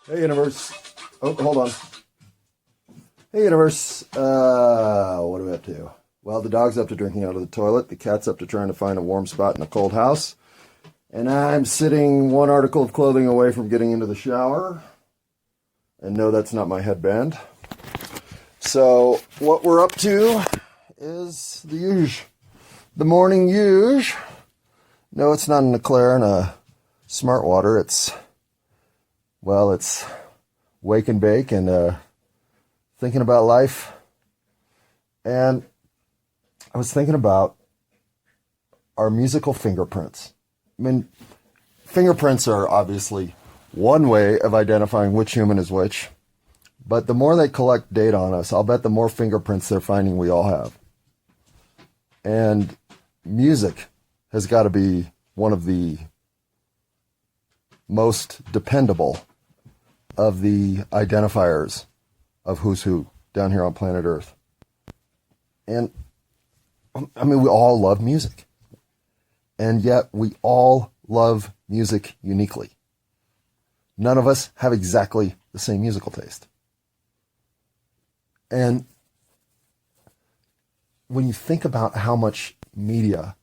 Hey, universe. Oh, hold on. Hey, universe. What are we up to? Well, the dog's up to drinking out of the toilet. The cat's up to trying to find a warm spot in a cold house. And I'm sitting one article of clothing away from getting into the shower. And no, that's not my headband. So, what we're up to is the usual. The morning usual. No, it's not an Eclair and a Smart Water. It's wake and bake and thinking about life. And I was thinking about our musical fingerprints. I mean, fingerprints are obviously one way of identifying which human is which. But the more they collect data on us, I'll bet the more fingerprints they're finding we all have. And music has got to be one of the most dependable of the identifiers of who's who down here on planet Earth. And, I mean, we all love music. And yet, we all love music uniquely. None of us have exactly the same musical taste. And when you think about how much media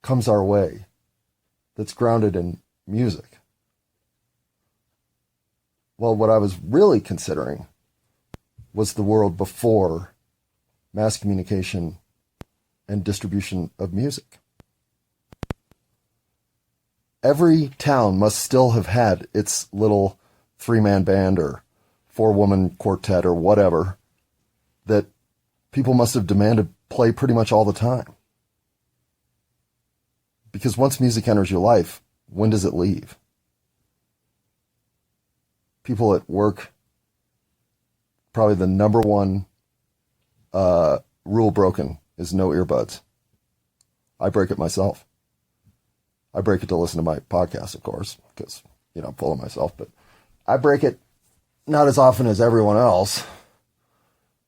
comes our way that's grounded in music, well, what I was really considering was the world before mass communication and distribution of music. Every town must still have had its little three-man band or four-woman quartet or whatever that people must have demanded play pretty much all the time. Because once music enters your life, when does it leave? People at work, probably the number one rule broken is no earbuds. I break it myself. I break it to listen to my podcast, of course, because, I'm full of myself. But I break it not as often as everyone else,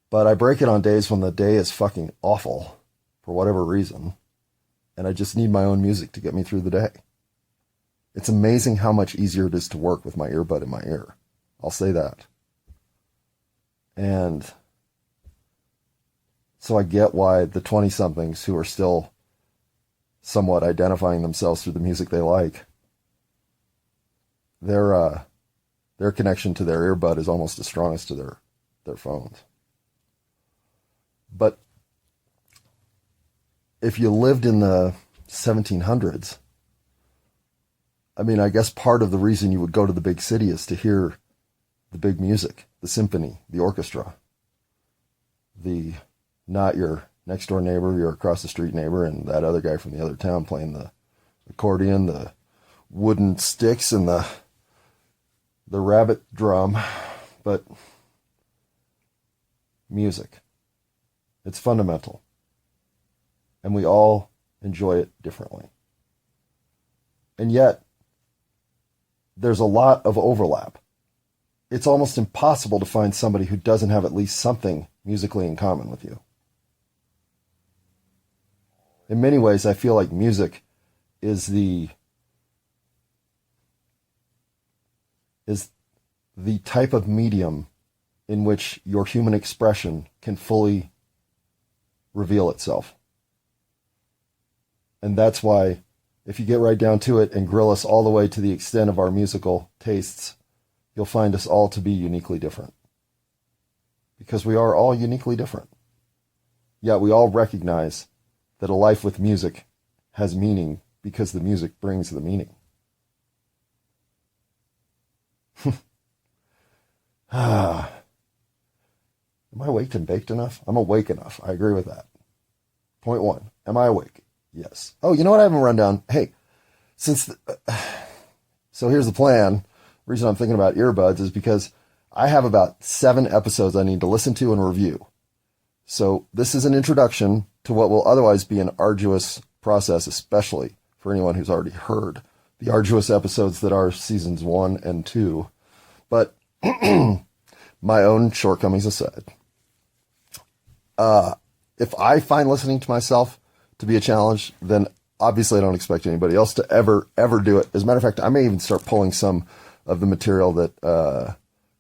but I break it on days when the day is fucking awful for whatever reason, and I just need my own music to get me through the day. It's amazing how much easier it is to work with my earbud in my ear. I'll say that. And so I get why the 20-somethings who are still somewhat identifying themselves through the music they like, their connection to their earbud is almost as strong as to their phones. But if you lived in the 1700s, I mean, I guess part of the reason you would go to the big city is to hear the big music, the symphony, the orchestra, not your next door neighbor, your across the street neighbor, and that other guy from the other town playing the accordion, the wooden sticks, and the rabbit drum, but music. It's fundamental. And we all enjoy it differently. And yet, there's a lot of overlap. It's almost impossible to find somebody who doesn't have at least something musically in common with you. In many ways, I feel like music is the type of medium in which your human expression can fully reveal itself. And that's why, if you get right down to it and grill us all the way to the extent of our musical tastes, you'll find us all to be uniquely different. Because we are all uniquely different. Yet we all recognize that a life with music has meaning because the music brings the meaning. Am I awake and baked enough? I'm awake enough. I agree with that. Point one. Am I awake? Yes. Oh, you know what? I haven't run down. Hey, so here's the plan. The reason I'm thinking about earbuds is because I have about 7 episodes I need to listen to and review. So this is an introduction to what will otherwise be an arduous process, especially for anyone who's already heard the arduous episodes that are seasons 1 and 2. But my own shortcomings aside, if I find listening to myself to be a challenge, then obviously I don't expect anybody else to ever do it. As a matter of fact, I may even start pulling some of the material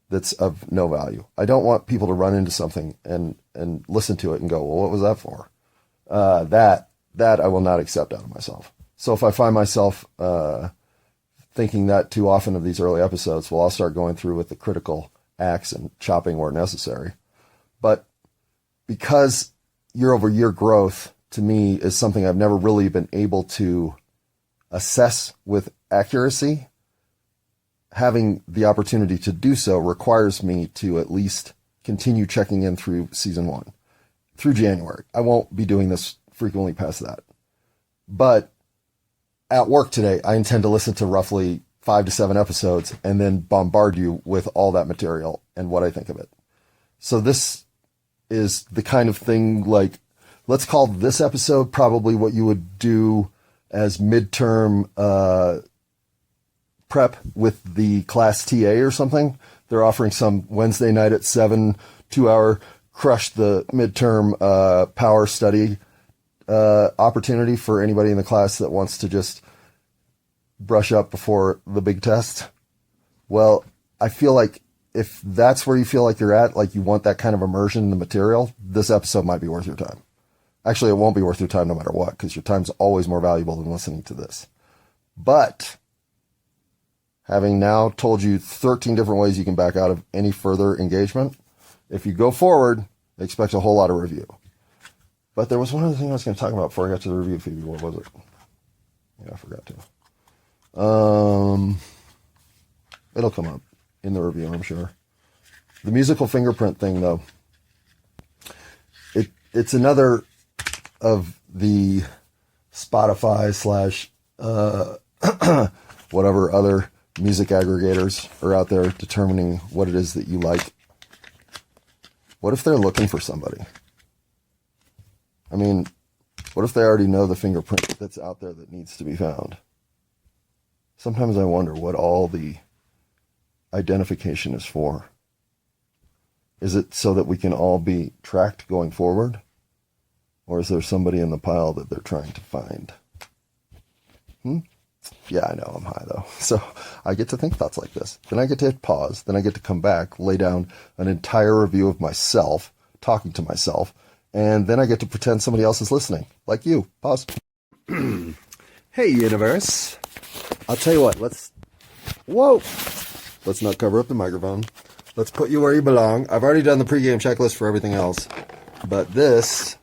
that's of no value. I don't want people to run into something and listen to it and go, well, what was that for? That I will not accept out of myself. So if I find myself thinking that too often of these early episodes, well, I'll start going through with the critical axe and chopping where necessary. But because year-over-year growth to me is something I've never really been able to assess with accuracy, having the opportunity to do so requires me to at least continue checking in through season 1, through January. I won't be doing this frequently past that. But at work today, I intend to listen to roughly 5 to 7 episodes and then bombard you with all that material and what I think of it. So this is the kind of thing, like, let's call this episode probably what you would do as midterm prep with the class TA or something. They're offering some Wednesday night at 7, 2-hour crush the midterm power study opportunity for anybody in the class that wants to just brush up before the big test. Well, I feel like if that's where you feel like you're at, like you want that kind of immersion in the material, this episode might be worth your time. Actually, it won't be worth your time no matter what, because your time's always more valuable than listening to this. But having now told you 13 different ways you can back out of any further engagement, if you go forward, expect a whole lot of review. But there was one other thing I was going to talk about before I got to the review, Phoebe. What was it? Yeah, I forgot to. It'll come up in the review, I'm sure. The musical fingerprint thing, though, it's another of the Spotify / whatever other music aggregators are out there determining what it is that you like. What if they're looking for somebody? I mean, what if they already know the fingerprint that's out there that needs to be found? Sometimes I wonder what all the identification is for. Is it so that we can all be tracked going forward? Or is there somebody in the pile that they're trying to find? Yeah, I know I'm high though. So I get to think thoughts like this. Then I get to hit pause. Then I get to come back, lay down an entire review of myself, talking to myself. And then I get to pretend somebody else is listening. Like you. Pause. Hey, universe. I'll tell you what, let's not cover up the microphone. Let's put you where you belong. I've already done the pregame checklist for everything else. But this...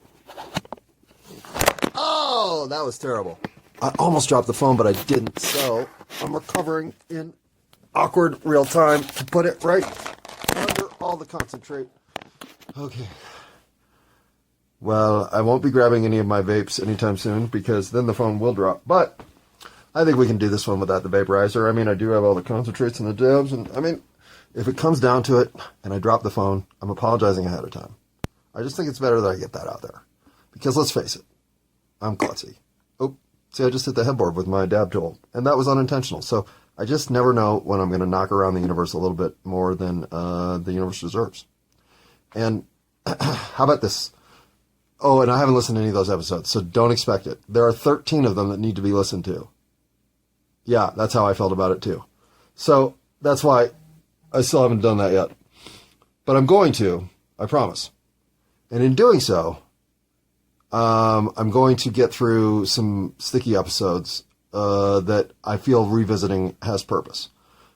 Oh, that was terrible. I almost dropped the phone, but I didn't. So I'm recovering in awkward real time to put it right under all the concentrate. Okay. Well, I won't be grabbing any of my vapes anytime soon because then the phone will drop. But I think we can do this one without the vaporizer. I mean, I do have all the concentrates and the dabs. And I mean, if it comes down to it and I drop the phone, I'm apologizing ahead of time. I just think it's better that I get that out there. Because let's face it, I'm klutzy. Oh, see, I just hit the headboard with my dab tool. And that was unintentional. So I just never know when I'm going to knock around the universe a little bit more than the universe deserves. And how about this? Oh, and I haven't listened to any of those episodes, so don't expect it. There are 13 of them that need to be listened to. Yeah, that's how I felt about it too. So that's why I still haven't done that yet. But I'm going to, I promise. And in doing so, I'm going to get through some sticky episodes that I feel revisiting has purpose.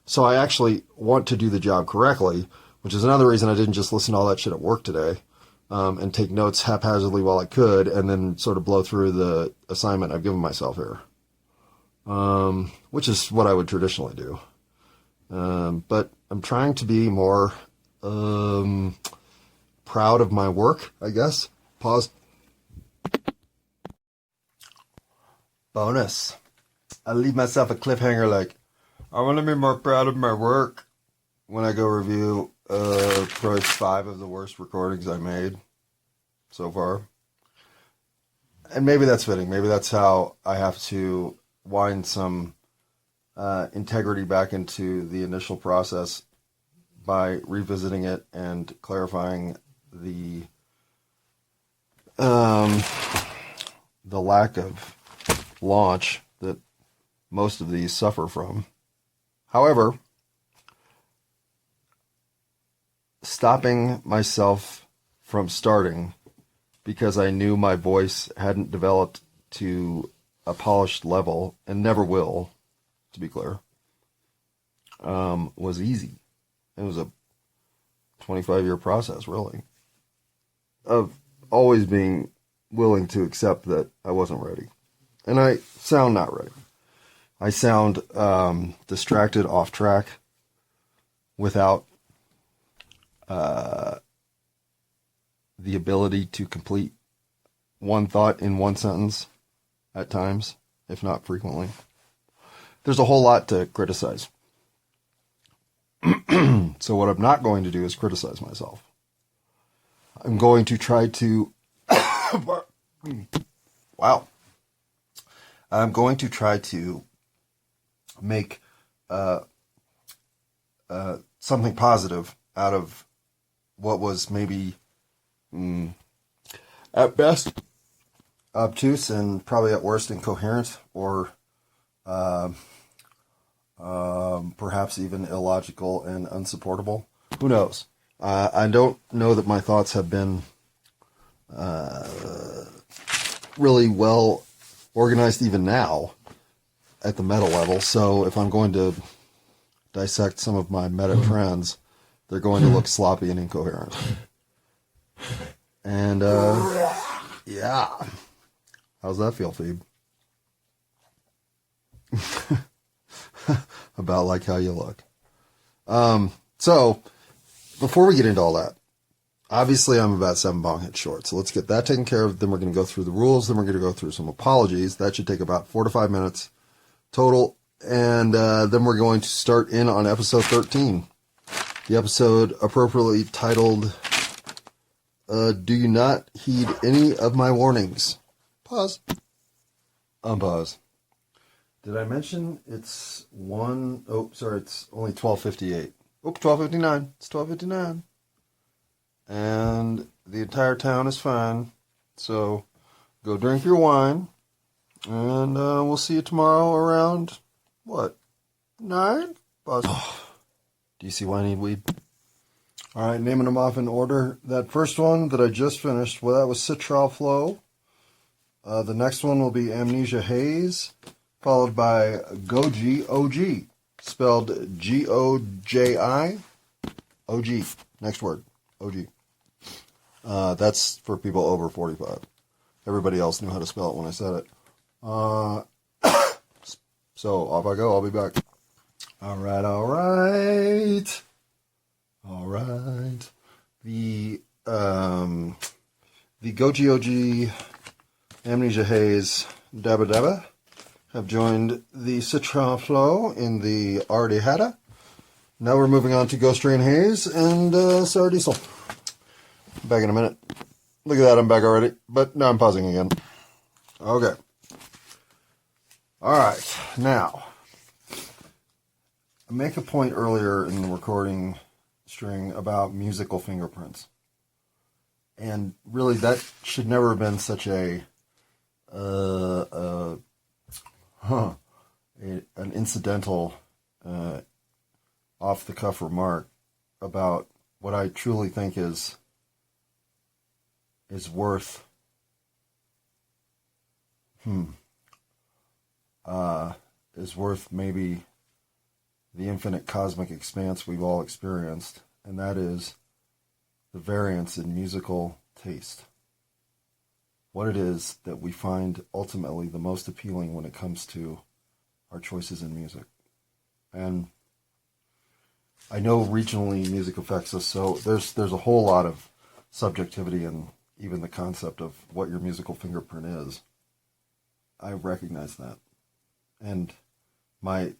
So I actually want to do the job correctly, which is another reason I didn't just listen to all that shit at work today. And take notes haphazardly while I could, and then sort of blow through the assignment I've given myself here, which is what I would traditionally do. But I'm trying to be more proud of my work, I guess. Pause. Bonus. I leave myself a cliffhanger like, I want to be more proud of my work when I go review probably 5 of the worst recordings I made so far. And maybe that's fitting. Maybe that's how I have to wind some integrity back into the initial process by revisiting it and clarifying the lack of launch that most of these suffer from. However, stopping myself from starting because I knew my voice hadn't developed to a polished level, and never will, to be clear, was easy. It was a 25-year process, really, of always being willing to accept that I wasn't ready. And I sound not ready. I sound distracted, off track, without the ability to complete one thought in one sentence at times, if not frequently. There's a whole lot to criticize. So what I'm not going to do is criticize myself. I'm going to try to... Wow. I'm going to try to make something positive out of what was maybe, at best, obtuse and probably at worst incoherent, or perhaps even illogical and unsupportable. Who knows? I don't know that my thoughts have been really well organized even now at the meta level. So if I'm going to dissect some of my meta trends, they're going to look sloppy and incoherent. And yeah, how's that feel, Phoebe? About like how you look. So before we get into all that, obviously I'm about 7 bong hits short, so let's get that taken care of. Then we're going to go through the rules. Then we're going to go through some apologies. That should take about 4 to 5 minutes total. And then we're going to start in on episode 13. The episode appropriately titled, Do You Not Heed Any of My Warnings? Pause. Unpause. Did I mention it's it's only 12:58. Oh, 12:59. It's 12:59. And the entire town is fine. So go drink your wine. And we'll see you tomorrow around, what, 9? Pause. Do you see why I need weed? All right, naming them off in order. That first one that I just finished, well, that was Citral Flow. The next one will be Amnesia Haze, followed by Goji OG, spelled G-O-J-I, O-G. Next word, O-G. That's for people over 45. Everybody else knew how to spell it when I said it. So off I go. I'll be back. All right. The Goji OG, Amnesia Haze, Dabba Dabba have joined the Citron Flow in the Already Hadda. Now we're moving on to Ghost Rain Haze and Sour Diesel. Back in a minute. Look at that, I'm back already. But now I'm pausing again. Okay. Alright, now, I make a point earlier in the recording string about musical fingerprints. And really, that should never have been such an incidental, off-the-cuff remark about what I truly think is worth maybe the infinite cosmic expanse we've all experienced, and that is the variance in musical taste. What it is that we find ultimately the most appealing when it comes to our choices in music. And I know regionally music affects us, so there's a whole lot of subjectivity in even the concept of what your musical fingerprint is. I recognize that. And my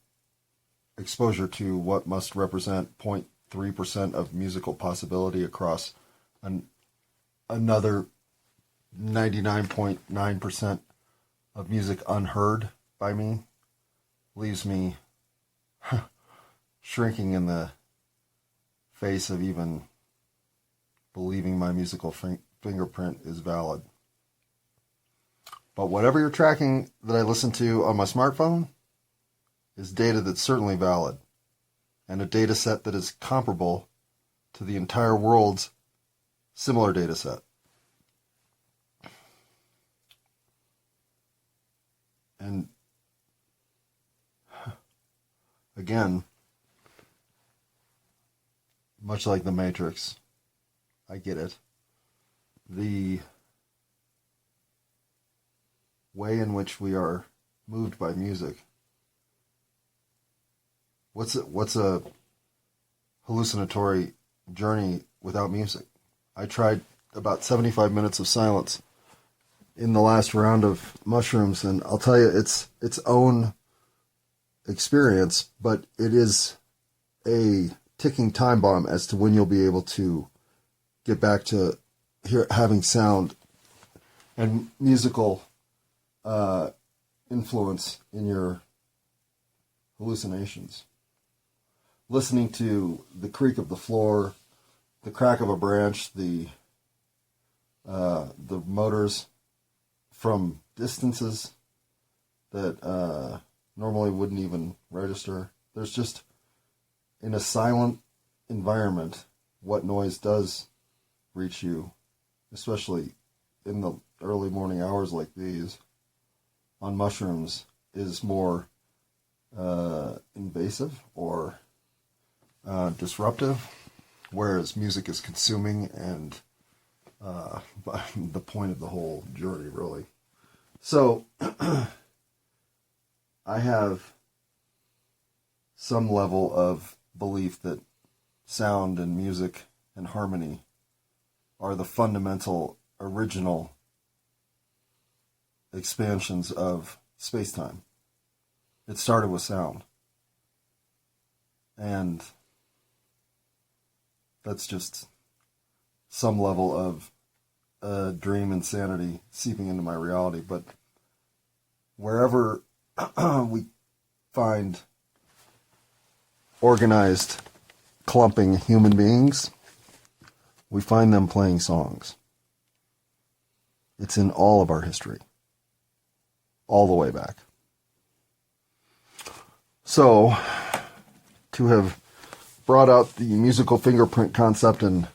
exposure to what must represent 0.3% of musical possibility across another 99.9% of music unheard by me leaves me shrinking in the face of even believing my musical fingerprint is valid. But whatever you're tracking that I listen to on my smartphone is data that's certainly valid, and a data set that is comparable to the entire world's similar data set. And again, much like the Matrix, I get it. The way in which we are moved by music. What's a hallucinatory journey without music? I tried about 75 minutes of silence in the last round of mushrooms, and I'll tell you, it's its own experience, but it is a ticking time bomb as to when you'll be able to get back to having sound and musical influence in your hallucinations. Listening to the creak of the floor, the crack of a branch, the motors from distances that normally wouldn't even register. There's just, in a silent environment, what noise does reach you, especially in the early morning hours like these, on mushrooms, is more invasive or disruptive, whereas music is consuming and the point of the whole journey, really. So, I have some level of belief that sound and music and harmony are the fundamental, original expansions of space-time. It started with sound. And that's just some level of dream insanity seeping into my reality. But wherever we find organized, clumping human beings, we find them playing songs. It's in all of our history, all the way back. So, to have brought out the musical fingerprint concept and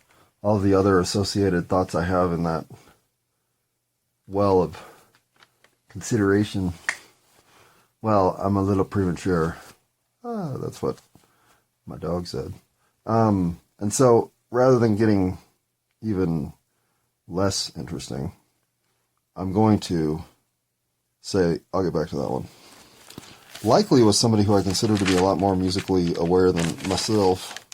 all the other associated thoughts I have in that well of consideration, well, I'm a little premature. That's what my dog said. And so, rather than getting even less interesting, I'm going to say, I'll get back to that one. Likely was somebody who I consider to be a lot more musically aware than myself.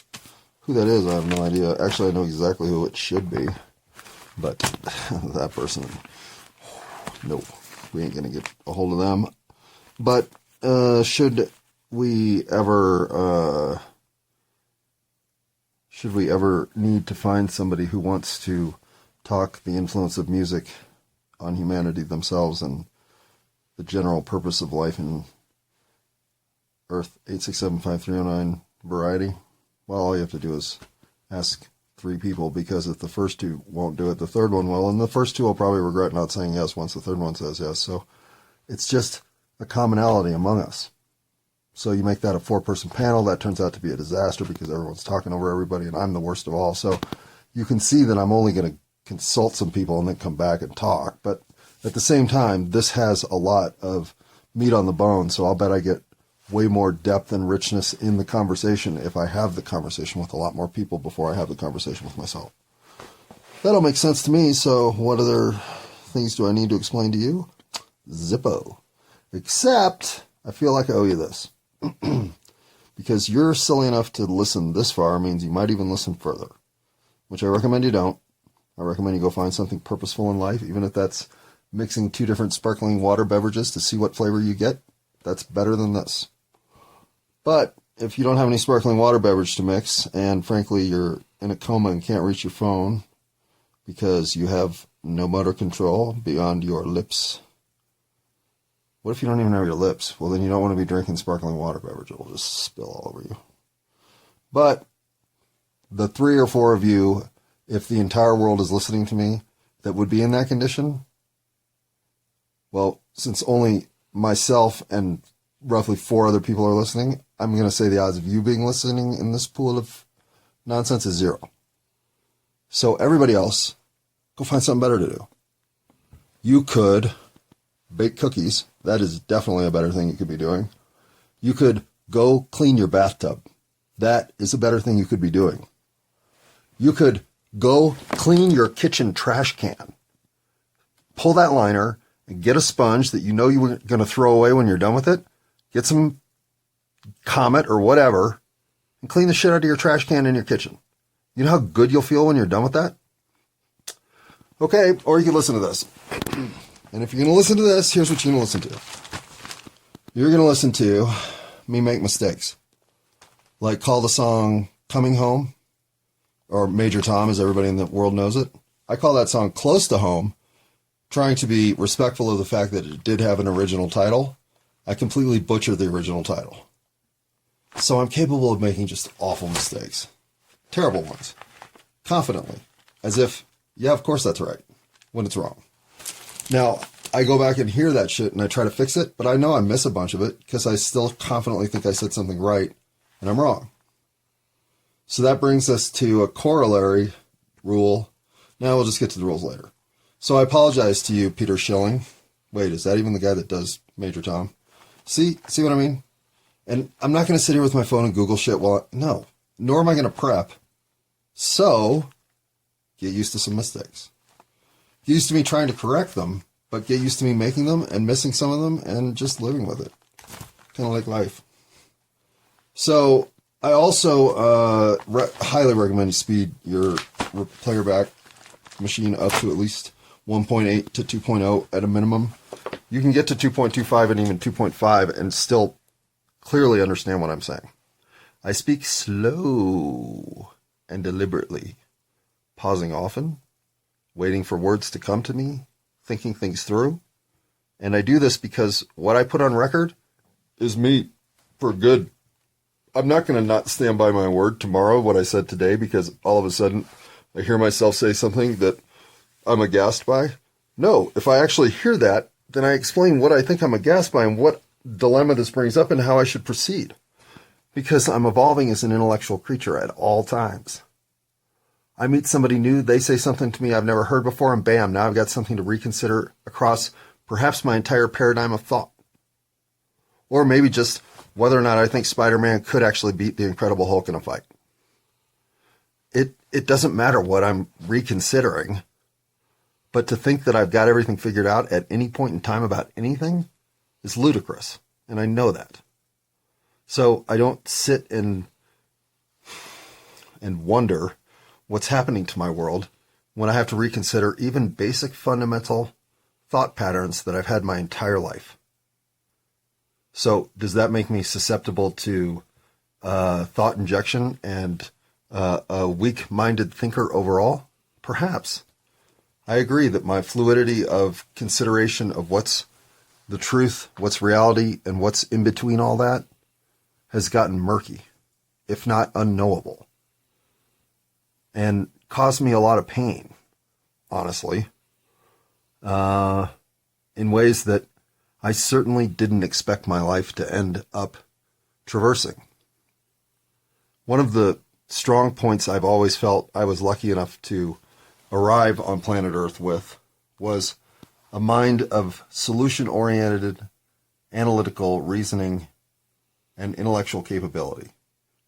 Who that is, I have no idea. Actually, I know exactly who it should be. But that person, no, we ain't going to get a hold of them. But should we ever need to find somebody who wants to talk the influence of music on humanity themselves and the general purpose of life in Earth 8675309 variety, well, all you have to do is ask 3 people, because if the first 2 won't do it, the third one will, and the first 2 will probably regret not saying yes once the third one says yes. So it's just a commonality among us. So you make that a 4-person panel, that turns out to be a disaster because everyone's talking over everybody, and I'm the worst of all. So you can see that I'm only going to consult some people and then come back and talk. But at the same time, this has a lot of meat on the bone, so I'll bet I get way more depth and richness in the conversation if I have the conversation with a lot more people before I have the conversation with myself. That'll make sense to me, so what other things do I need to explain to you? Zippo. Except, I feel like I owe you this. Because you're silly enough to listen this far means you might even listen further, which I recommend you don't. I recommend you go find something purposeful in life, even if that's mixing 2 different sparkling water beverages to see what flavor you get. That's better than this. But if you don't have any sparkling water beverage to mix, and frankly you're in a coma and can't reach your phone because you have no motor control beyond your lips. What if you don't even have your lips? Well, then you don't want to be drinking sparkling water beverage. It will just spill all over you. But the 3 or 4 of you, if the entire world is listening to me, that would be in that condition, well, since only myself and roughly 4 other people are listening, I'm going to say the odds of you being listening in this pool of nonsense is 0. So everybody else, go find something better to do. You could bake cookies. That is definitely a better thing you could be doing. You could go clean your bathtub. That is a better thing you could be doing. You could go clean your kitchen trash can. Pull that liner and get a sponge that you know you were going to throw away when you're done with it. Get some Comet or whatever and clean the shit out of your trash can in your kitchen. You know how good you'll feel when you're done with that? Okay, or you can listen to this. And if you're going to listen to this, here's what you're going to listen to. You're going to listen to me make mistakes. Like call the song Coming Home, or Major Tom, as everybody in the world knows it. I call that song Close to Home, trying to be respectful of the fact that it did have an original title. I completely butchered the original title. So I'm capable of making just awful mistakes. Terrible ones. Confidently. As if, yeah, of course that's right. When it's wrong. Now, I go back and hear that shit and I try to fix it, but I know I miss a bunch of it because I still confidently think I said something right and I'm wrong. So that brings us to a corollary rule. Now we'll just get to the rules later. So I apologize to you, Peter Schilling. Wait, is that even the guy that does Major Tom? See what I mean? And I'm not going to sit here with my phone and Google shit no, nor am I going to prep. So get used to some mistakes. Get used to me trying to correct them, but get used to me making them and missing some of them and just living with it. Kind of like life. So I also highly recommend you speed your playerback machine up to at least 1.8 to 2.0 at a minimum. You can get to 2.25 and even 2.5 and still clearly understand what I'm saying. I speak slow and deliberately, pausing often, waiting for words to come to me, thinking things through. And I do this because what I put on record is me for good. I'm not going to not stand by my word tomorrow, what I said today, because all of a sudden I hear myself say something that I'm aghast by. No, if I actually hear that, then I explain what I think I'm aghast by and what dilemma this brings up and how I should proceed. Because I'm evolving as an intellectual creature at all times. I meet somebody new, they say something to me I've never heard before, and bam, now I've got something to reconsider across perhaps my entire paradigm of thought. Or maybe just whether or not I think Spider-Man could actually beat the Incredible Hulk in a fight. It doesn't matter what I'm reconsidering, but to think that I've got everything figured out at any point in time about anything is ludicrous, and I know that. So I don't sit and wonder what's happening to my world when I have to reconsider even basic fundamental thought patterns that I've had my entire life. So does that make me susceptible to thought injection and a weak-minded thinker overall? Perhaps. I agree that my fluidity of consideration of what's the truth, what's reality, and what's in between all that has gotten murky, if not unknowable, and caused me a lot of pain, honestly, in ways that I certainly didn't expect my life to end up traversing. One of the strong points I've always felt I was lucky enough to arrive on planet Earth with was a mind of solution-oriented, analytical reasoning, and intellectual capability.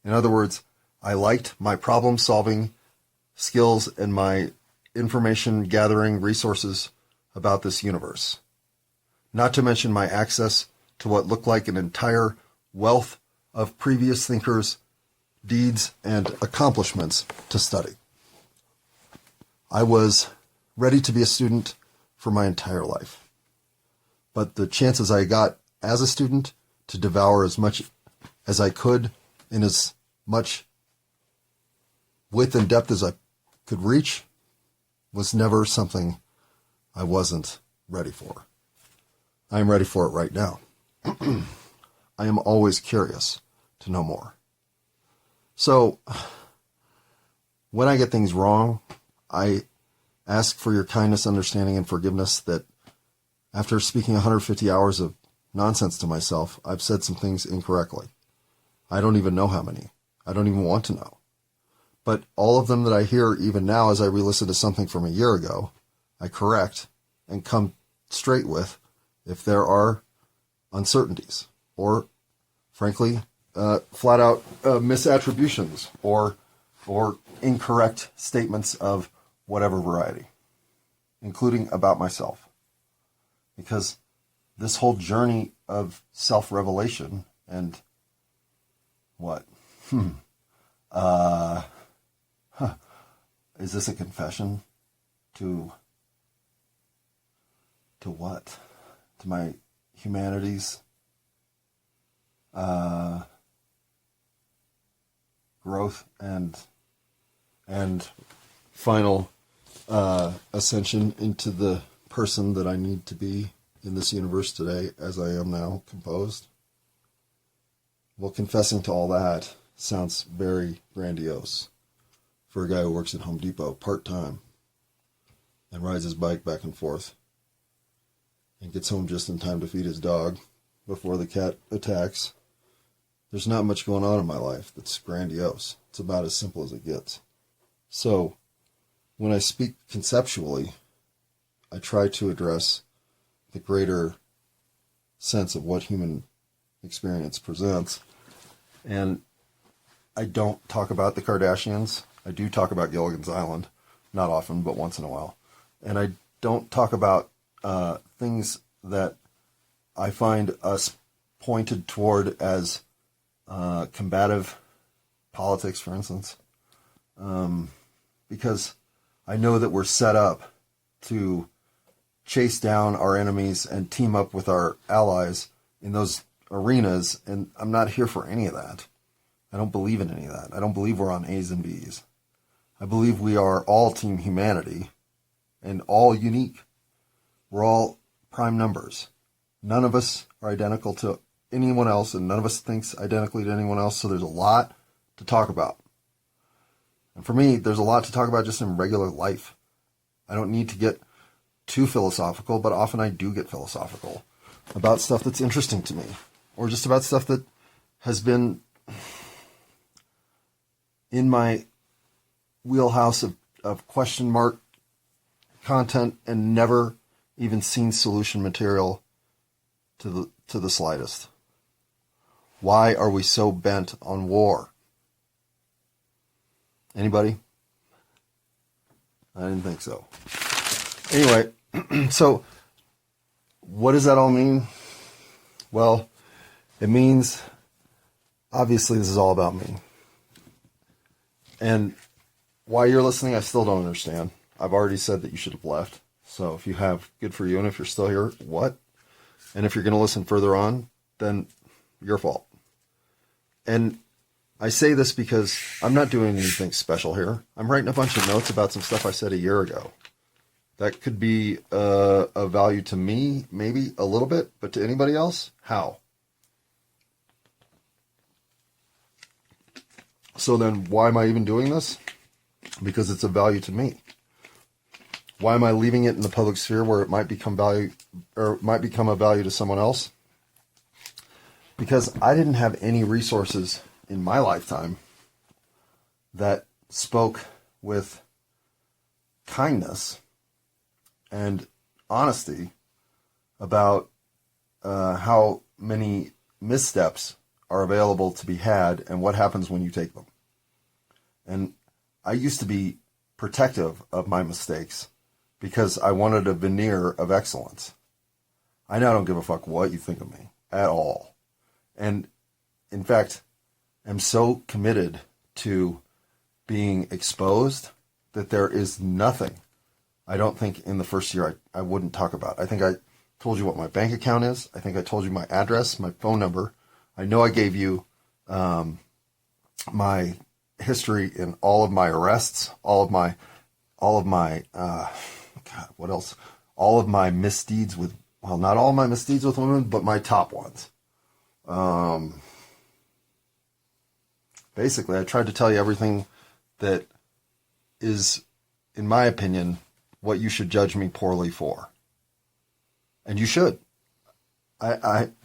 In other words, I liked my problem-solving skills and my information-gathering resources about this universe. Not to mention my access to what looked like an entire wealth of previous thinkers' deeds and accomplishments to study. I was ready to be a student for my entire life. But the chances I got as a student to devour as much as I could in as much width and depth as I could reach was never something I wasn't ready for. I am ready for it right now. I am always curious to know more. So, when I get things wrong, I ask for your kindness, understanding, and forgiveness that after speaking 150 hours of nonsense to myself, I've said some things incorrectly. I don't even know how many. I don't even want to know. But all of them that I hear, even now, as I re-listen to something from a year ago, I correct and come straight with if there are uncertainties or, frankly, flat out misattributions or incorrect statements of whatever variety, including about myself. Because this whole journey of self-revelation and what? Is this a confession to what? To my humanity's growth and final ascension into the person that I need to be in this universe today as I am now composed? Well, confessing to all that sounds very grandiose for a guy who works at Home Depot part-time and rides his bike back and forth and gets home just in time to feed his dog before the cat attacks. There's not much going on in my life that's grandiose. It's about as simple as it gets. So, when I speak conceptually, I try to address the greater sense of what human experience presents. And I don't talk about the Kardashians. I do talk about Gilligan's Island. Not often, but once in a while. And I don't talk about things that I find us pointed toward as combative politics, for instance. Because I know that we're set up to chase down our enemies and team up with our allies in those arenas, and I'm not here for any of that. I don't believe in any of that. I don't believe we're on A's and B's. I believe we are all team humanity and all unique. We're all prime numbers. None of us are identical to anyone else, and none of us thinks identically to anyone else, so there's a lot to talk about. And for me, there's a lot to talk about just in regular life. I don't need to get too philosophical, but often I do get philosophical about stuff that's interesting to me, or just about stuff that has been in my wheelhouse of question mark content and never even seen solution material to the slightest. Why are we so bent on war? Anybody? I didn't think so. Anyway, so what does that all mean? Well, it means, obviously, this is all about me. And why you're listening, I still don't understand. I've already said that you should have left. So if you have, good for you. And if you're still here, what? And if you're going to listen further on, then your fault. And I say this because I'm not doing anything special here. I'm writing a bunch of notes about some stuff I said a year ago. That could be of value to me, maybe a little bit, but to anybody else, how? So then why am I even doing this? Because it's of value to me. Why am I leaving it in the public sphere where it might become value, or might become a value to someone else? Because I didn't have any resources in my lifetime that spoke with kindness and honesty about how many missteps are available to be had and what happens when you take them. And I used to be protective of my mistakes because I wanted a veneer of excellence. I now don't give a fuck what you think of me at all. And in fact, I'm so committed to being exposed that there is nothing I don't think in the first year I wouldn't talk about. I think I told you what my bank account is. I think I told you my address, my phone number. I know I gave you my history in all of my arrests, all of my God, what else? All of my misdeeds with, well, not all my misdeeds with women, but my top ones. Basically, I tried to tell you everything that is, in my opinion, what you should judge me poorly for. And you should. I'm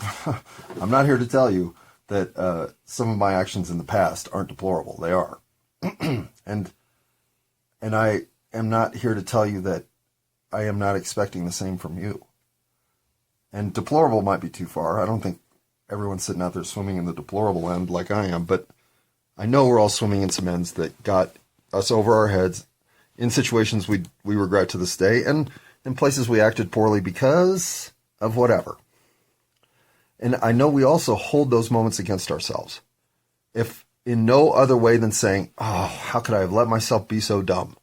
not here to tell you that some of my actions in the past aren't deplorable. They are. And I am not here to tell you that I am not expecting the same from you. And deplorable might be too far. I don't think everyone's sitting out there swimming in the deplorable end like I am, but I know we're all swimming in some ends that got us over our heads in situations we regret to this day, and in places we acted poorly because of whatever. And I know we also hold those moments against ourselves, if in no other way than saying, oh, how could I have let myself be so dumb?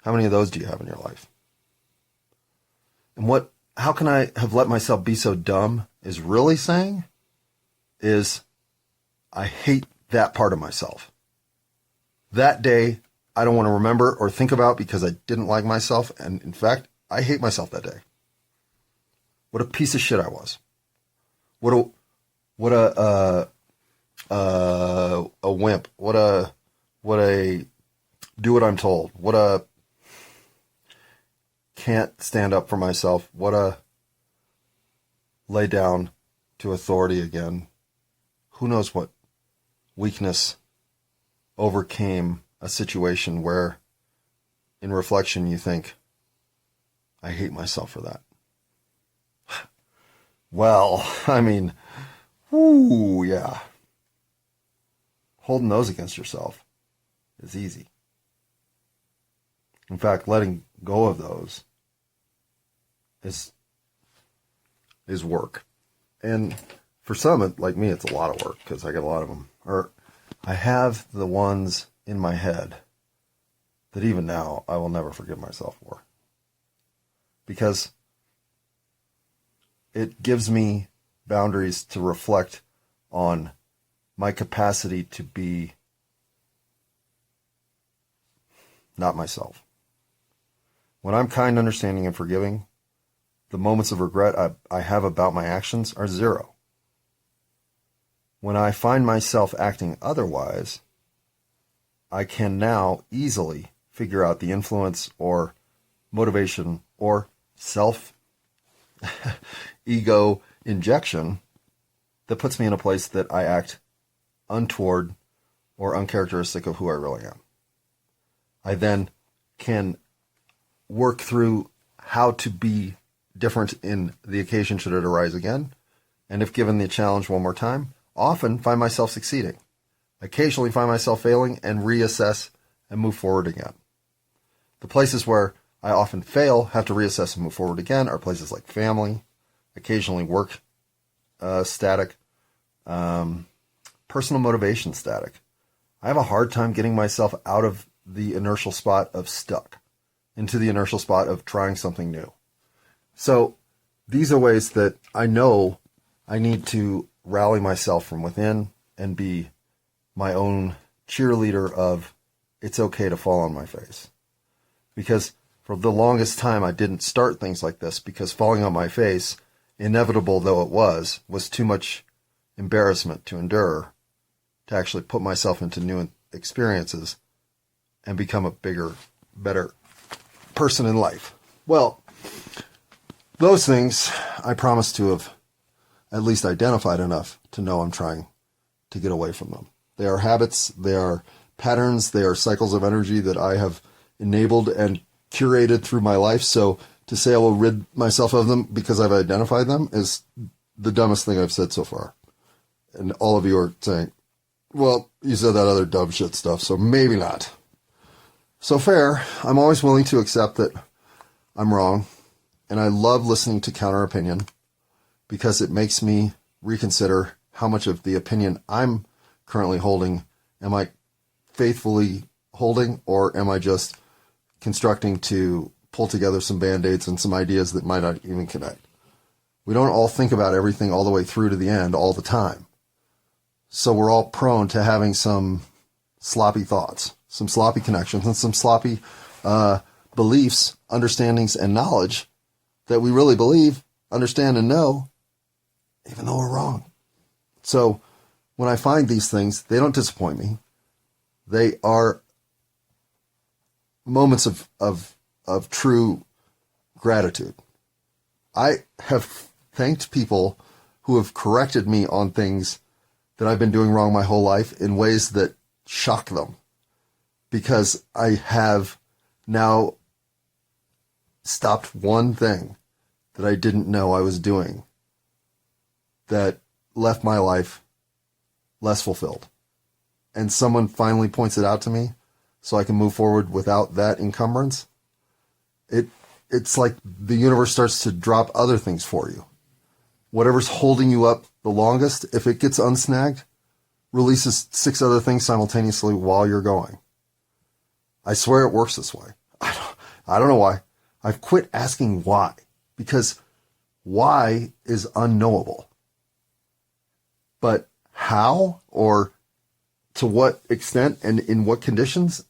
How many of those do you have in your life? And how can I have let myself be so dumb is really saying is, I hate that part of myself. That day, I don't want to remember or think about because I didn't like myself. And in fact, I hate myself that day. What a piece of shit I was. What a wimp. What a do what I'm told. What a can't stand up for myself. What a lay down to authority again. Who knows what weakness overcame a situation where in reflection you think, I hate myself for that. Well, I mean, whoo, yeah. Holding those against yourself is easy. In fact, letting go of those is work. And for some, like me, it's a lot of work because I get a lot of them. Or I have the ones in my head that even now I will never forgive myself for. Because it gives me boundaries to reflect on my capacity to be not myself. When I'm kind, understanding, and forgiving, the moments of regret I have about my actions are zero. When I find myself acting otherwise, I can now easily figure out the influence or motivation or self-ego injection that puts me in a place that I act untoward or uncharacteristic of who I really am. I then can work through how to be different in the occasion should it arise again, and if given the challenge one more time, often find myself succeeding. Occasionally find myself failing and reassess and move forward again. The places where I often fail, have to reassess and move forward again, are places like family, occasionally work static, personal motivation static. I have a hard time getting myself out of the inertial spot of stuck into the inertial spot of trying something new. So these are ways that I know I need to rally myself from within and be my own cheerleader of it's okay to fall on my face. Because for the longest time I didn't start things like this because falling on my face, inevitable though it was too much embarrassment to endure to actually put myself into new experiences and become a bigger, better person in life. Well, those things I promise to have at least identified enough to know I'm trying to get away from them. They are habits, they are patterns, they are cycles of energy that I have enabled and curated through my life. So to say I will rid myself of them because I've identified them is the dumbest thing I've said so far. And all of you are saying, well, you said that other dumb shit stuff, so maybe not. So fair, I'm always willing to accept that I'm wrong. And I love listening to counter opinion because it makes me reconsider how much of the opinion I'm currently holding am I faithfully holding, or am I just constructing to pull together some band-aids and some ideas that might not even connect. We don't all think about everything all the way through to the end all the time. So we're all prone to having some sloppy thoughts, some sloppy connections, and some sloppy beliefs, understandings, and knowledge that we really believe, understand, and know, even though we're wrong. So when I find these things, they don't disappoint me. They are moments of true gratitude. I have thanked people who have corrected me on things that I've been doing wrong my whole life in ways that shock them. because I have now stopped one thing that I didn't know I was doing that left my life less fulfilled. And someone finally points it out to me so I can move forward without that encumbrance. It's like the universe starts to drop other things for you. Whatever's holding you up the longest, if it gets unsnagged, releases 6 other things simultaneously while you're going. I swear it works this way. I don't know why. I've quit asking why, because why is unknowable. But how, or to what extent and in what conditions,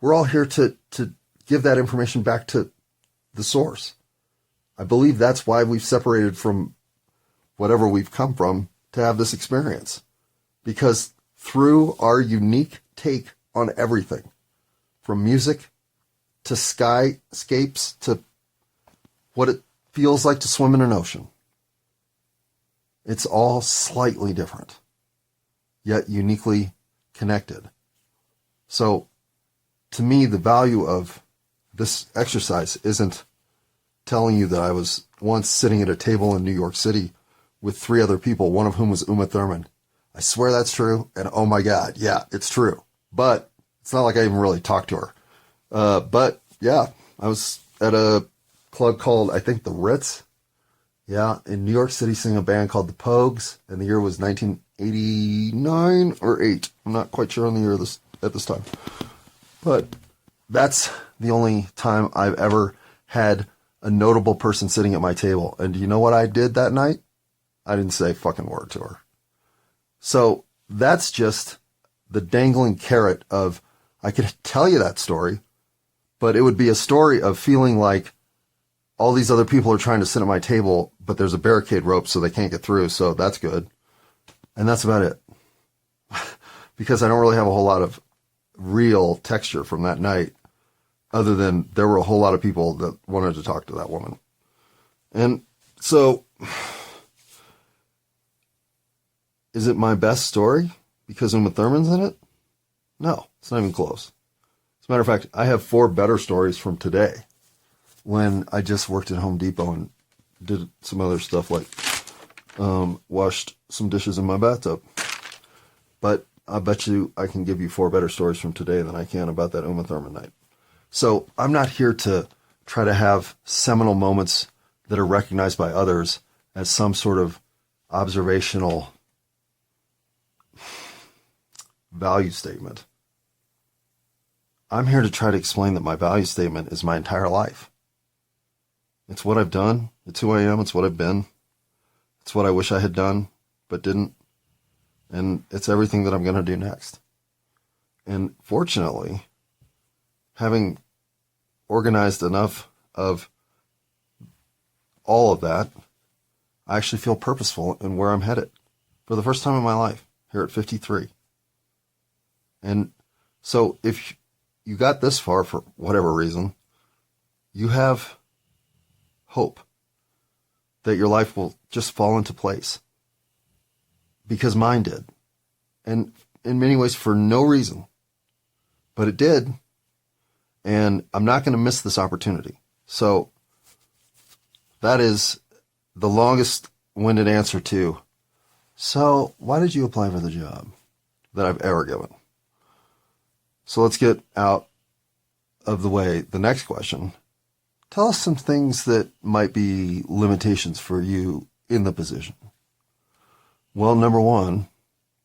we're all here to give that information back to the source. I believe that's why we've separated from whatever we've come from to have this experience. Because through our unique take on everything, from music to skyscapes to what it feels like to swim in an ocean, it's all slightly different, yet uniquely connected. So, to me, the value of this exercise isn't telling you that I was once sitting at a table in New York City with 3 other people, one of whom was Uma Thurman. I swear that's true, and oh my God, yeah, it's true. But it's not like I even really talked to her. But yeah, I was at a club called, I think, the Ritz. Yeah, in New York City, singing a band called the Pogues, and the year was 1989 or 8. I'm not quite sure on the year at this time. But that's the only time I've ever had a notable person sitting at my table. And do you know what I did that night? I didn't say a fucking word to her. So that's just the dangling carrot of, I could tell you that story, but it would be a story of feeling like all these other people are trying to sit at my table, but there's a barricade rope so they can't get through, so that's good. And that's about it. Because I don't really have a whole lot of real texture from that night, other than there were a whole lot of people that wanted to talk to that woman. And so, is it my best story because Uma Thurman's in it? No, it's not even close. As a matter of fact, I have 4 better stories from today, when I just worked at Home Depot and did some other stuff like washed some dishes in my bathtub. But I bet you I can give you 4 better stories from today than I can about that Uma Thurman night. So I'm not here to try to have seminal moments that are recognized by others as some sort of observational value statement. I'm here to try to explain that my value statement is my entire life. It's what I've done. It's who I am. It's what I've been. It's what I wish I had done, but didn't. And it's everything that I'm going to do next. And fortunately, having organized enough of all of that, I actually feel purposeful in where I'm headed for the first time in my life, here at 53. And so if you got this far for whatever reason, you have hope that your life will just fall into place, because mine did, and in many ways for no reason, but it did. And I'm not going to miss this opportunity. So that is the longest winded answer to, so why did you apply for the job, that I've ever given. So let's get out of the way the next question. Tell us some things that might be limitations for you in the position. Well, number one,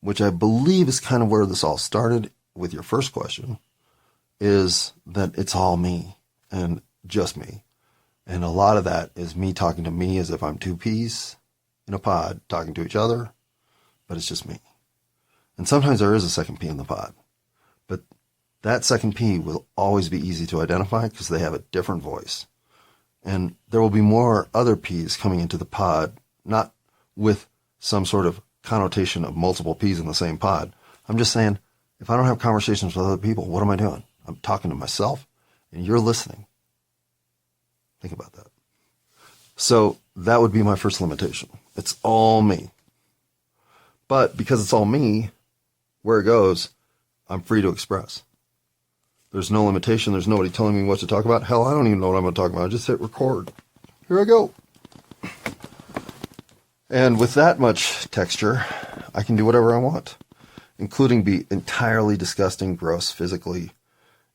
which I believe is kind of where this all started with your first question, is that it's all me and just me. And a lot of that is me talking to me as if I'm 2 peas in a pod talking to each other, but it's just me. And sometimes there is a second pea in the pod, but that second pea will always be easy to identify because they have a different voice. And there will be more other peas coming into the pod, not with some sort of connotation of multiple peas in the same pod. I'm just saying, if I don't have conversations with other people, what am I doing? I'm talking to myself, and you're listening. Think about that. So that would be my first limitation. It's all me. But because it's all me, where it goes, I'm free to express. There's no limitation. There's nobody telling me what to talk about. Hell, I don't even know what I'm going to talk about. I just hit record. Here I go. And with that much texture, I can do whatever I want, including be entirely disgusting, gross, physically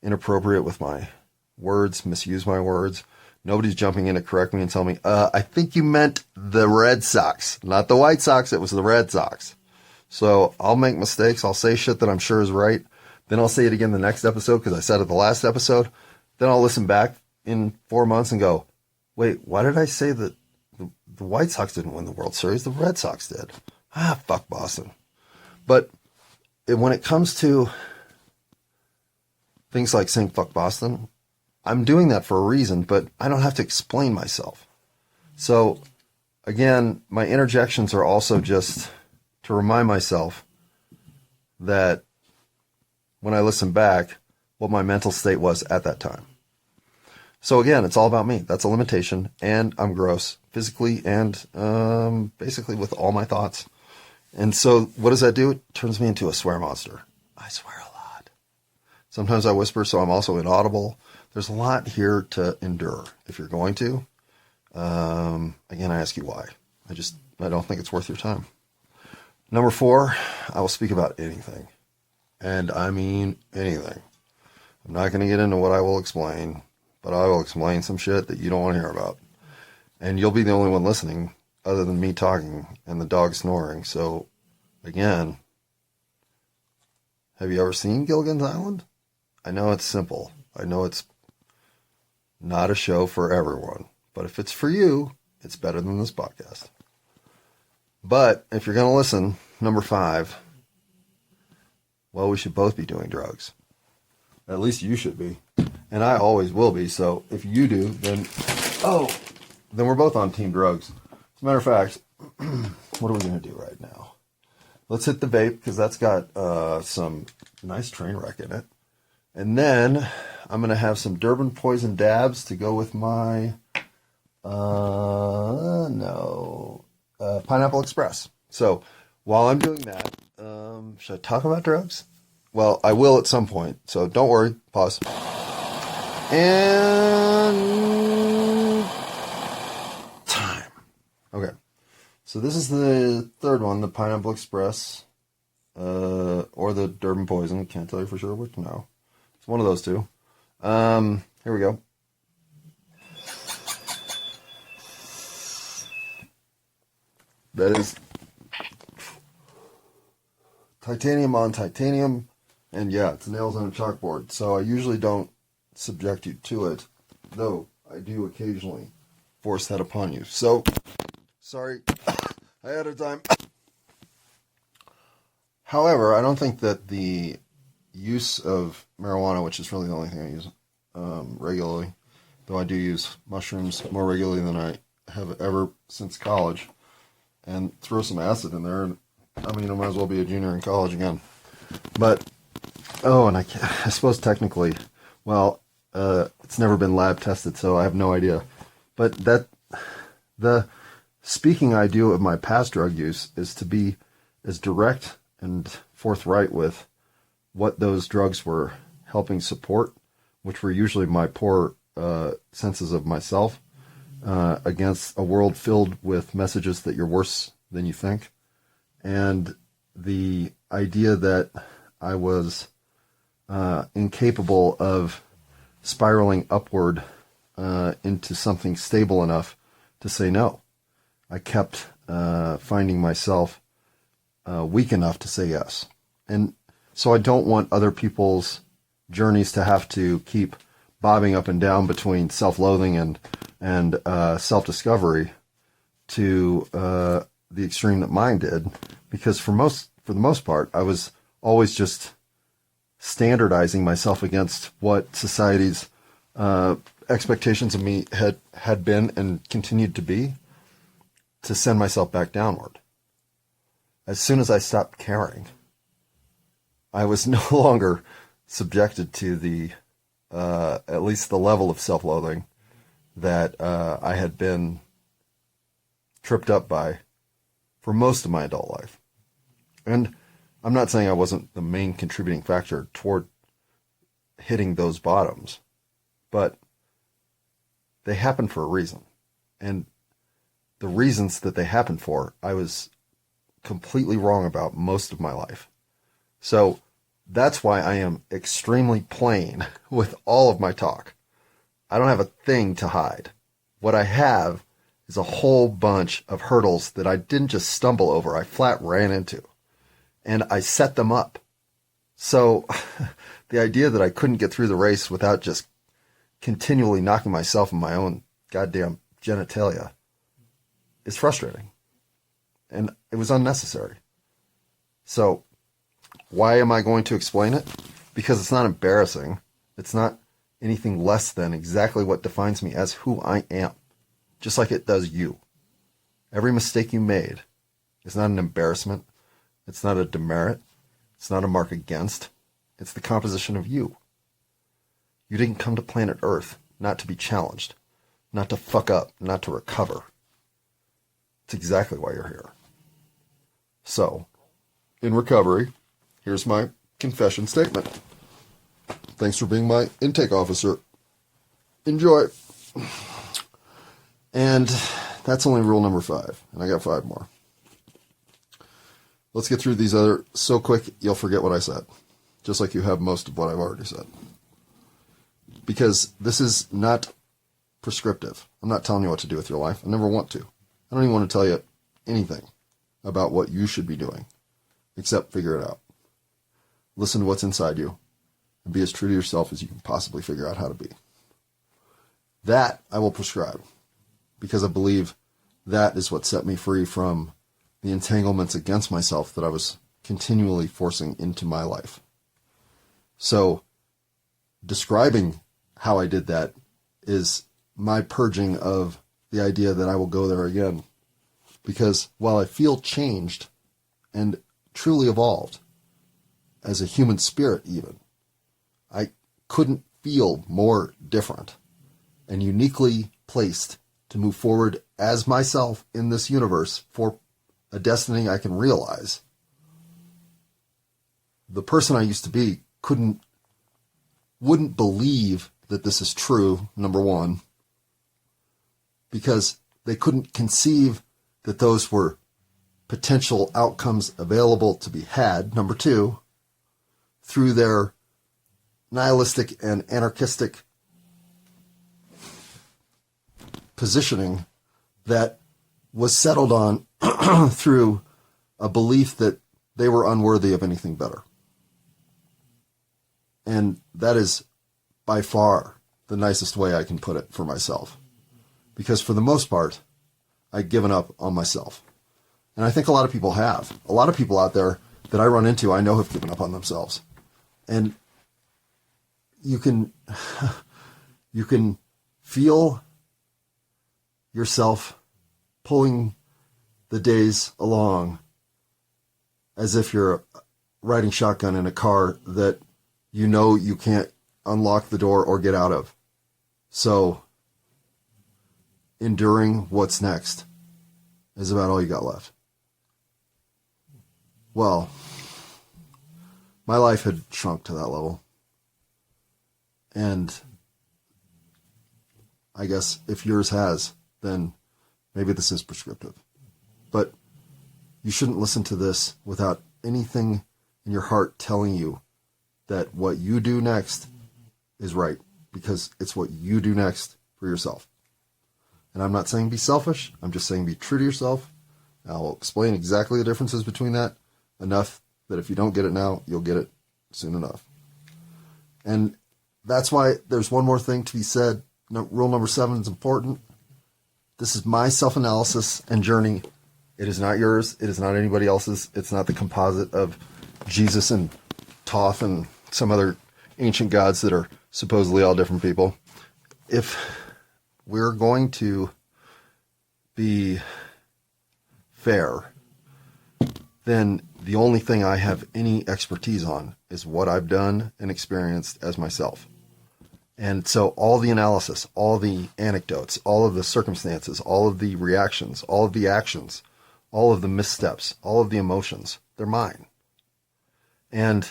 inappropriate with my words, misuse my words. Nobody's jumping in to correct me and tell me, I think you meant the Red Sox, not the White Sox. It was the Red Sox. So I'll make mistakes. I'll say shit that I'm sure is right. Then I'll say it again the next episode because I said it the last episode. Then I'll listen back in 4 months and go, wait, why did I say that the White Sox didn't win the World Series? The Red Sox did. Fuck Boston. But when it comes to things like saying fuck Boston, I'm doing that for a reason, but I don't have to explain myself. So, again, my interjections are also just to remind myself that when I listen back, what my mental state was at that time. So again, it's all about me. That's a limitation, and I'm gross, physically and basically with all my thoughts. And so what does that do? It turns me into a swear monster. I swear a lot. Sometimes I whisper, so I'm also inaudible. There's a lot here to endure if you're going to. Again, I ask you why. I don't think it's worth your time. Number 4, I will speak about anything. And I mean anything. I'm not going to get into what I will explain, but I will explain some shit that you don't want to hear about. And you'll be the only one listening other than me talking and the dog snoring. So, again, have you ever seen Gilligan's Island? I know it's simple. I know it's not a show for everyone. But if it's for you, it's better than this podcast. But if you're going to listen, number 5, well, we should both be doing drugs. At least you should be. And I always will be. So if you do, then we're both on team drugs. As a matter of fact, what are we going to do right now? Let's hit the vape because that's got some nice train wreck in it. And then I'm going to have some Durban poison dabs to go with my, Pineapple Express. So while I'm doing that, should I talk about drugs? Well, I will at some point. So don't worry. Pause. And time. Okay. So this is the third one, the Pineapple Express, or the Durban poison. Can't tell you for sure which. No. It's one of those two. Here we go. That is titanium on titanium. And yeah, it's nails on a chalkboard. So I usually don't subject you to it, though I do occasionally force that upon you. So, sorry, ahead of time. However, I don't think that the use of marijuana, which is really the only thing I use regularly, though I do use mushrooms more regularly than I have ever since college, and throw some acid in there, and I mean, I might as well be a junior in college again. But, and I suppose technically, well, it's never been lab tested, so I have no idea. But the speaking I do of my past drug use is to be as direct and forthright with what those drugs were helping support, which were usually my poor senses of myself, against a world filled with messages that you're worse than you think. And the idea that I was incapable of spiraling upward into something stable enough to say no. I kept finding myself weak enough to say yes. And so I don't want other people's journeys to have to keep bobbing up and down between self-loathing and self-discovery to the extreme that mine did, because for the most part, I was always just standardizing myself against what society's expectations of me had been and continued to be, to send myself back downward. As soon as I stopped caring, I was no longer subjected to the at least the level of self-loathing that I had been tripped up by for most of my adult life. And I'm not saying I wasn't the main contributing factor toward hitting those bottoms, but they happen for a reason. And the reasons that they happen for, I was completely wrong about most of my life. So that's why I am extremely plain with all of my talk. I don't have a thing to hide. What I have is a whole bunch of hurdles that I didn't just stumble over, I flat ran into. And I set them up. So the idea that I couldn't get through the race without just continually knocking myself in my own goddamn genitalia is frustrating. And it was unnecessary. So why am I going to explain it? Because it's not embarrassing. It's not anything less than exactly what defines me as who I am. Just like it does you. Every mistake you made is not an embarrassment. It's not a demerit. It's not a mark against. It's the composition of you. You didn't come to planet Earth not to be challenged, not to fuck up, not to recover. It's exactly why you're here. So, in recovery, here's my confession statement. Thanks for being my intake officer. Enjoy. And that's only rule number 5. And I got 5 more. Let's get through these other so quick you'll forget what I said. Just like you have most of what I've already said. Because this is not prescriptive. I'm not telling you what to do with your life. I never want to. I don't even want to tell you anything about what you should be doing. Except figure it out. Listen to what's inside you. And be as true to yourself as you can possibly figure out how to be. That I will prescribe. Because I believe that is what set me free from the entanglements against myself that I was continually forcing into my life. So, describing how I did that is my purging of the idea that I will go there again. Because while I feel changed and truly evolved, as a human spirit even, I couldn't feel more different and uniquely placed to move forward as myself in this universe for a destiny I can realize. The person I used to be wouldn't believe that this is true, number one, because they couldn't conceive that those were potential outcomes available to be had, number two, through their nihilistic and anarchistic positioning that was settled on through a belief that they were unworthy of anything better. And that is by far the nicest way I can put it for myself. Because for the most part, I've given up on myself. And I think a lot of people have. A lot of people out there that I run into, I know have given up on themselves. And you can feel yourself pulling the days along as if you're riding shotgun in a car that you know you can't unlock the door or get out of. So, enduring what's next is about all you got left. Well, my life had shrunk to that level. And I guess if yours has, then maybe this is prescriptive. But you shouldn't listen to this without anything in your heart telling you that what you do next is right, because it's what you do next for yourself. And I'm not saying be selfish, I'm just saying be true to yourself. I'll explain exactly the differences between that enough that if you don't get it now, you'll get it soon enough. And that's why there's one more thing to be said. Rule number 7 is important. This is my self-analysis and journey. It is not yours. It is not anybody else's. It's not the composite of Jesus and Thoth and some other ancient gods that are supposedly all different people. If we're going to be fair, then the only thing I have any expertise on is what I've done and experienced as myself. And so all the analysis, all the anecdotes, all of the circumstances, all of the reactions, all of the actions, all of the missteps, all of the emotions, they're mine. And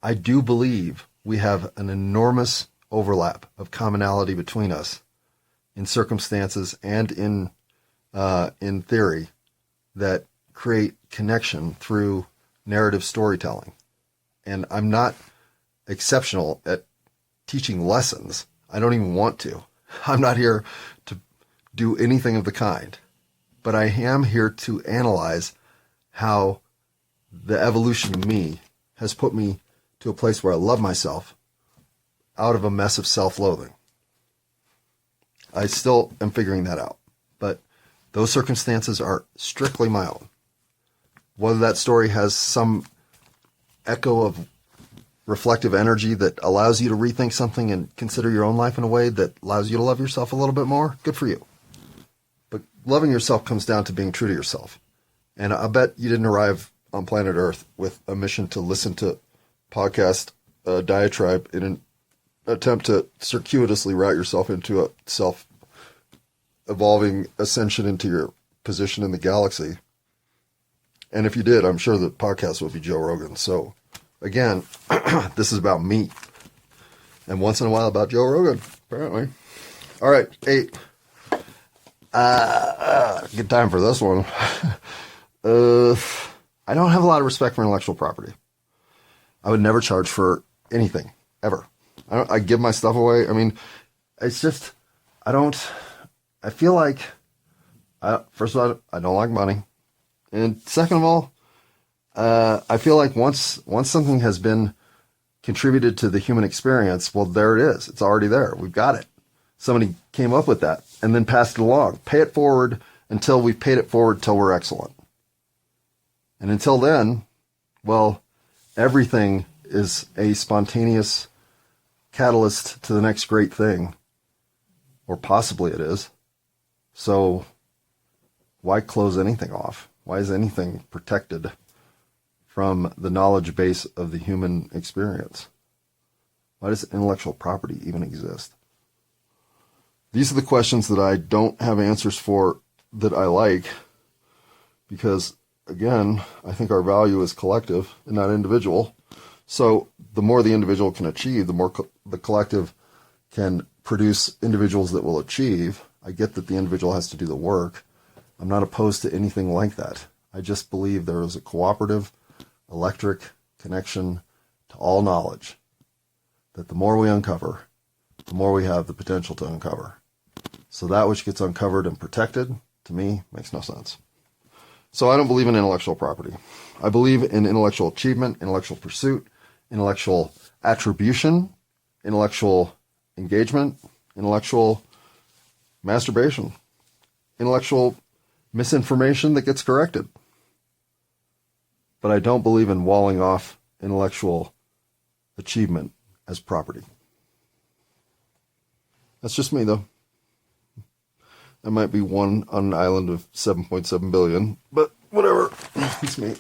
I do believe we have an enormous overlap of commonality between us in circumstances and in theory that create connection through narrative storytelling. And I'm not exceptional at teaching lessons. I don't even want to. I'm not here to do anything of the kind. But I am here to analyze how the evolution of me has put me to a place where I love myself out of a mess of self-loathing. I still am figuring that out. But those circumstances are strictly my own. Whether that story has some echo of reflective energy that allows you to rethink something and consider your own life in a way that allows you to love yourself a little bit more, good for you. But loving yourself comes down to being true to yourself. And I bet you didn't arrive on planet Earth with a mission to listen to podcast diatribe in an attempt to circuitously route yourself into a self-evolving ascension into your position in the galaxy. And if you did, I'm sure the podcast would be Joe Rogan. So, again, this is about me. And once in a while about Joe Rogan, apparently. All right, 8. Good time for this one. I don't have a lot of respect for intellectual property. I would never charge for anything, ever. I give my stuff away. I mean, it's just, I feel like, first of all, I don't like money. And second of all, I feel like once something has been contributed to the human experience, well, there it is. It's already there. We've got it. Somebody came up with that and then passed it along. Pay it forward until we've paid it forward till we're excellent. And until then, well, everything is a spontaneous catalyst to the next great thing. Or possibly it is. So why close anything off? Why is anything protected from the knowledge base of the human experience? Why does intellectual property even exist? These are the questions that I don't have answers for that I like, because, again, I think our value is collective and not individual. So the more the individual can achieve, the more the collective can produce individuals that will achieve. I get that the individual has to do the work. I'm not opposed to anything like that. I just believe there is a cooperative, electric connection to all knowledge, that the more we uncover, the more we have the potential to uncover. So that which gets uncovered and protected, to me, makes no sense. So I don't believe in intellectual property. I believe in intellectual achievement, intellectual pursuit, intellectual attribution, intellectual engagement, intellectual masturbation, intellectual misinformation that gets corrected. But I don't believe in walling off intellectual achievement as property. That's just me, though. I might be one on an island of 7.7 billion, but whatever. It's me.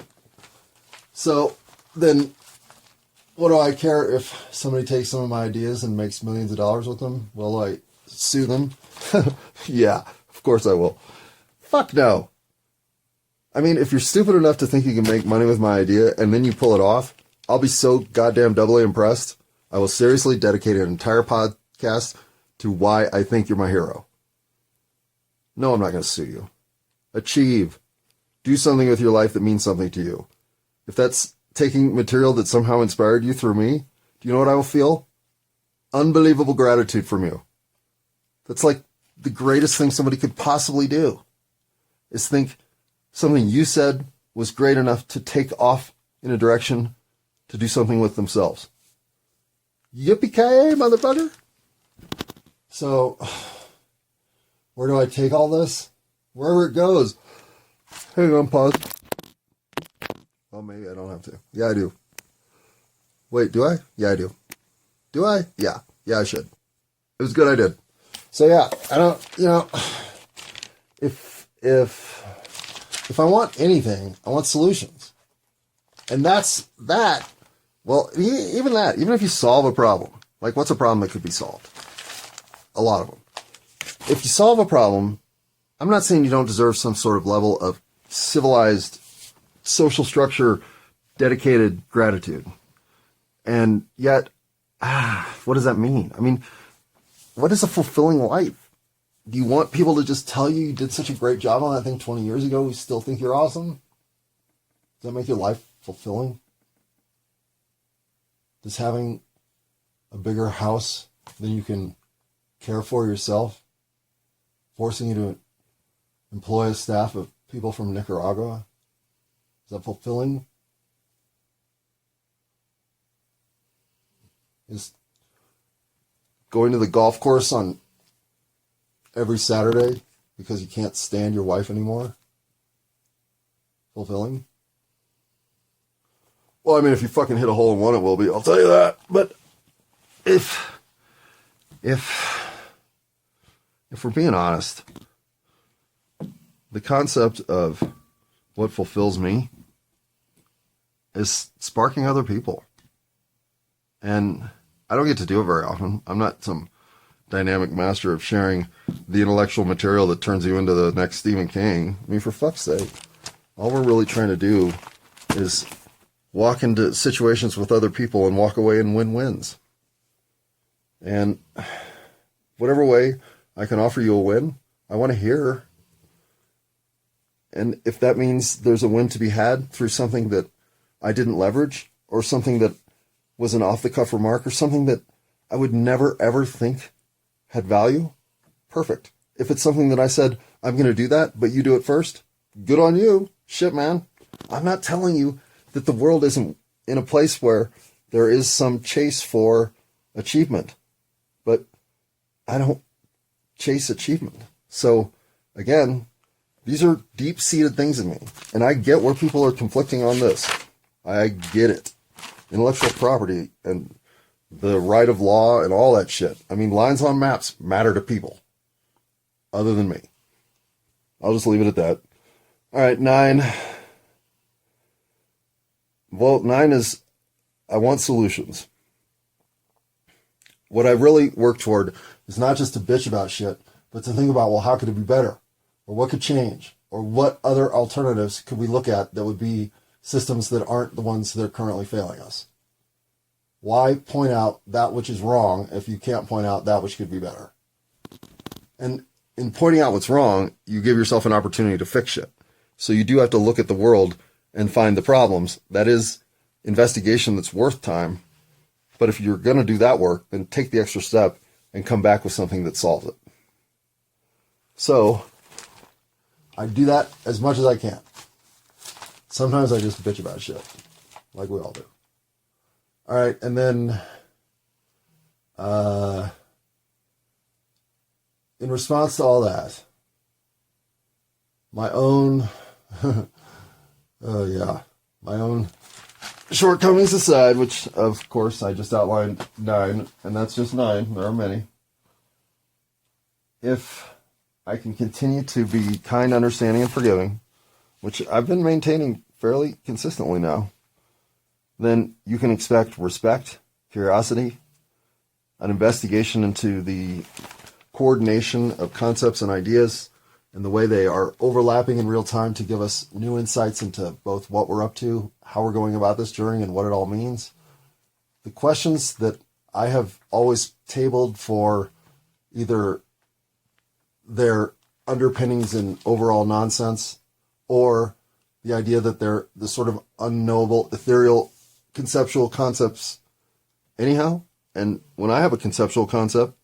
So then, what do I care if somebody takes some of my ideas and makes millions of dollars with them? Will I sue them? Yeah, of course I will. Fuck no. I mean, if you're stupid enough to think you can make money with my idea and then you pull it off, I'll be so goddamn doubly impressed. I will seriously dedicate an entire podcast to why I think you're my hero. No, I'm not going to sue you. Achieve. Do something with your life that means something to you. If that's taking material that somehow inspired you through me, do you know what I will feel? Unbelievable gratitude from you. That's like the greatest thing somebody could possibly do, is think something you said was great enough to take off in a direction to do something with themselves. Yippee-ki-yay, motherfucker! So, where do I take all this? Wherever it goes. Hang on, pause. Oh, maybe I don't have to. Yeah, I do. Wait, do I? Yeah, I do. Do I? Yeah. Yeah, I should. It was good I did. So, yeah, I don't, if I want anything, I want solutions. And that's that. Well, even that, even if you solve a problem, like what's a problem that could be solved? A lot of them. If you solve a problem, I'm not saying you don't deserve some sort of level of civilized social structure, dedicated gratitude. And yet, what does that mean? I mean, what is a fulfilling life? Do you want people to just tell you did such a great job on that thing 20 years ago, we still think you're awesome? Does that make your life fulfilling? Does having a bigger house than you can care for yourself, forcing you to employ a staff of people from Nicaragua, is that fulfilling? Is going to the golf course on every Saturday because you can't stand your wife anymore fulfilling? Well, I mean, if you fucking hit a hole in one, it will be. I'll tell you that. But if we're being honest, the concept of what fulfills me is sparking other people. And I don't get to do it very often. I'm not some dynamic master of sharing the intellectual material that turns you into the next Stephen King. I mean, for fuck's sake, all we're really trying to do is walk into situations with other people and walk away in win-wins. And whatever way I can offer you a win, I want to hear. And if that means there's a win to be had through something that I didn't leverage, or something that was an off-the-cuff remark, or something that I would never, ever think had value, perfect. If it's something that I said, I'm going to do that, but you do it first, good on you. Shit, man. I'm not telling you that the world isn't in a place where there is some chase for achievement, but I don't chase achievement. So, again, these are deep-seated things in me, and I get where people are conflicting on this. I get it. Intellectual property and the right of law and all that shit. I mean, lines on maps matter to people other than me. I'll just leave it at that. All right, 9. Well, 9 is I want solutions. What I really work toward is not just to bitch about shit, but to think about, well, how could it be better? Or what could change? Or what other alternatives could we look at that would be systems that aren't the ones that are currently failing us? Why point out that which is wrong if you can't point out that which could be better? And in pointing out what's wrong, you give yourself an opportunity to fix it. So you do have to look at the world and find the problems. That is investigation that's worth time. But if you're going to do that work, then take the extra step and come back with something that solves it. So I do that as much as I can. Sometimes I just bitch about shit, like we all do. All right, and then in response to all that, my own, my own shortcomings aside, which of course I just outlined 9, and that's just 9, there are many. If I can continue to be kind, understanding, and forgiving, which I've been maintaining fairly consistently now, then you can expect respect, curiosity, an investigation into the coordination of concepts and ideas and the way they are overlapping in real time to give us new insights into both what we're up to, how we're going about this journey, and what it all means. The questions that I have always tabled for either their underpinnings in overall nonsense or the idea that they're the sort of unknowable, ethereal, conceptual concepts anyhow. And when I have a conceptual concept,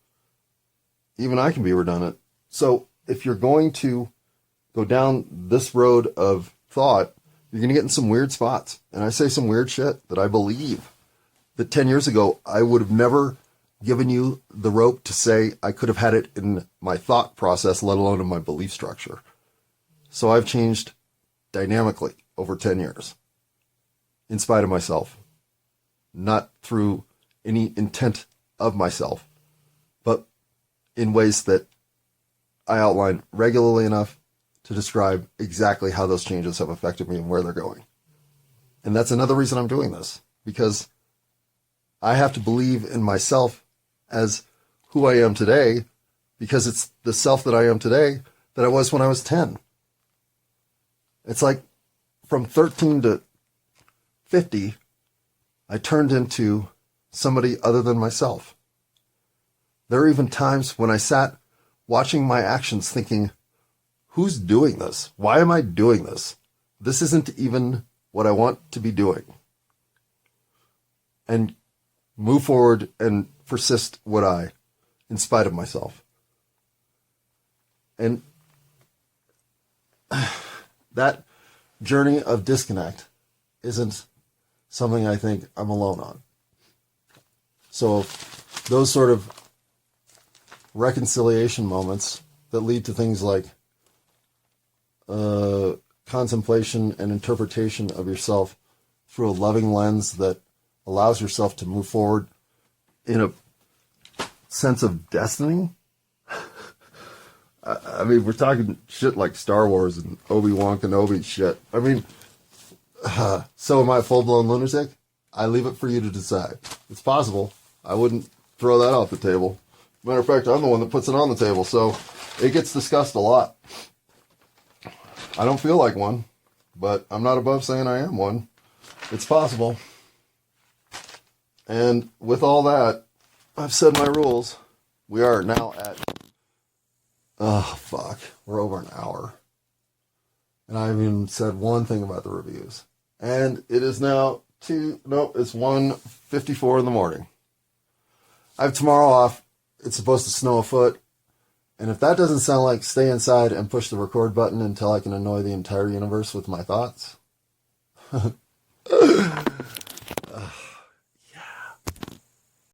even I can be redundant. So if you're going to go down this road of thought, you're going to get in some weird spots. And I say some weird shit that I believe that 10 years ago, I would have never given you the rope to say I could have had it in my thought process, let alone in my belief structure. So I've changed dynamically over 10 years, in spite of myself, not through any intent of myself, but in ways that I outline regularly enough to describe exactly how those changes have affected me and where they're going. And that's another reason I'm doing this, because I have to believe in myself as who I am today, because it's the self that I am today that I was when I was 10. It's like from 13 to 50, I turned into somebody other than myself. There are even times when I sat watching my actions thinking, who's doing this? Why am I doing this? This isn't even what I want to be doing. And move forward and persist would I, in spite of myself. And that journey of disconnect isn't something I think I'm alone on. So those sort of reconciliation moments that lead to things like contemplation and interpretation of yourself through a loving lens that allows yourself to move forward in a sense of destiny. I mean, we're talking shit like Star Wars and Obi-Wan Kenobi shit. I mean, so am I a full-blown lunatic? I leave it for you to decide. It's possible. I wouldn't throw that off the table. Matter of fact, I'm the one that puts it on the table, so it gets discussed a lot. I don't feel like one, but I'm not above saying I am one. It's possible. And with all that, I've said my rules. We are now at, we're over an hour. And I haven't even said one thing about the reviews. And it is now it's 1:54 in the morning. I have tomorrow off. It's supposed to snow a foot. And if that doesn't sound like stay inside and push the record button until I can annoy the entire universe with my thoughts,